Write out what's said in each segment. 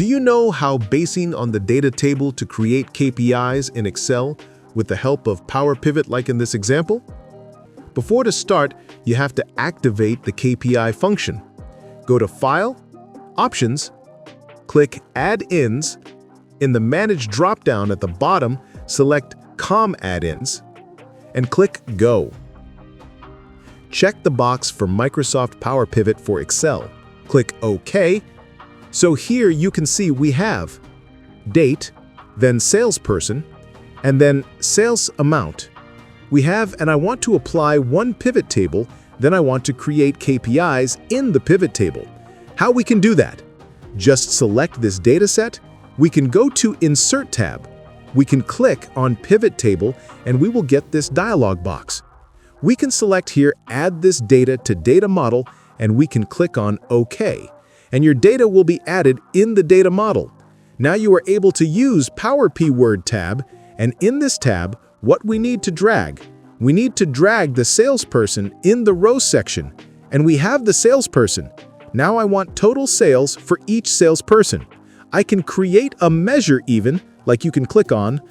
Do you know how basing on the data table to create KPIs in Excel with the help of Power Pivot like in this example? Before to start, you have to activate the KPI function. Go to File, Options, click Add-ins. In the Manage dropdown at the bottom, select COM Add-ins and click Go. Check the box for Microsoft Power Pivot for Excel. Click OK. So here you can see we have date, then salesperson, and then sales amount. We have, and I want to apply one pivot table, then I want to create KPIs in the pivot table. How we can do that? Just select this data set. We can go to Insert tab. We can click on Pivot Table, and we will get this dialog box. We can select here, Add this data to Data Model, and we can click on OK. And your data will be added in the data model. Now you are able to use Power Word tab, and in this tab, what we need to drag? We need to drag the salesperson in the row section, and we have the salesperson. Now I want total sales for each salesperson. I can create a measure even, like you can click on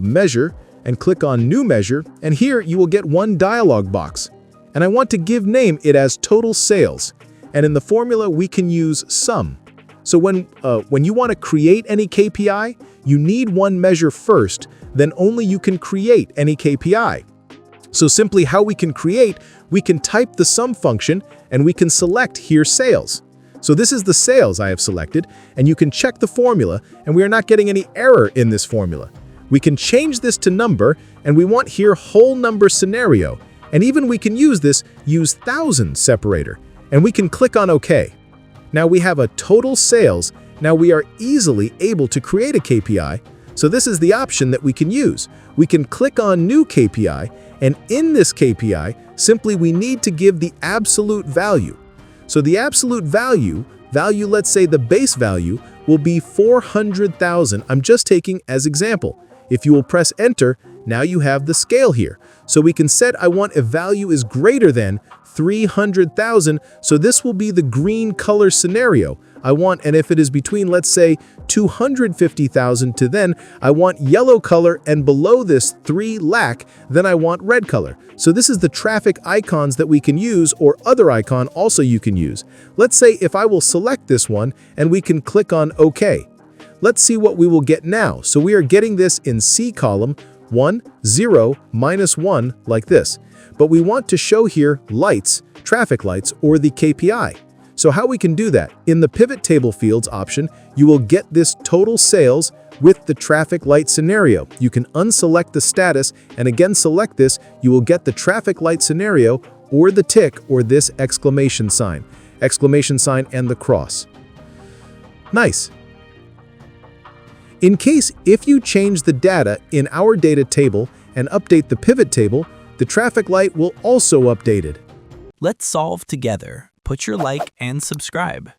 Measure and click on New Measure, and here you will get one dialog box. And I want to give name it as Total Sales. And in the formula, we can use sum. So when you want to create any KPI, you need one measure first, then only you can create any KPI. So simply how we can create, we can type the sum function and we can select here sales. So this is the sales I have selected, and you can check the formula, and we are not getting any error in this formula. We can change this to number, and we want here whole number scenario, and even we can use 1000 separator. And we can click on OK. Now we have a total sales. Now we are easily able to create a KPI. So this is the option that we can use. We can click on New KPI, and in this KPI, simply we need to give the absolute value. So the absolute value, let's say the base value, will be 400,000. I'm just taking as example. If you will press Enter, now you have the scale here. So we can set I want a value is greater than 300,000, so this will be the green color scenario I want, and if it is between, let's say, 250,000 to then, I want yellow color, and below this 3 lakh, then I want red color. So this is the traffic icons that we can use, or other icon also you can use. Let's say if I will select this one, and we can click on OK. Let's see what we will get now. So we are getting this in C column, 1, 0, -1, like this. But we want to show here lights, traffic lights, or the KPI. So how we can do that? In the Pivot Table Fields option, you will get this total sales with the traffic light scenario. You can unselect the status, and again select this, you will get the traffic light scenario, or the tick, or this exclamation sign and the cross. Nice. In case if you change the data in our data table and update the pivot table, the traffic light will also updated. Let's solve together. Put your like and subscribe.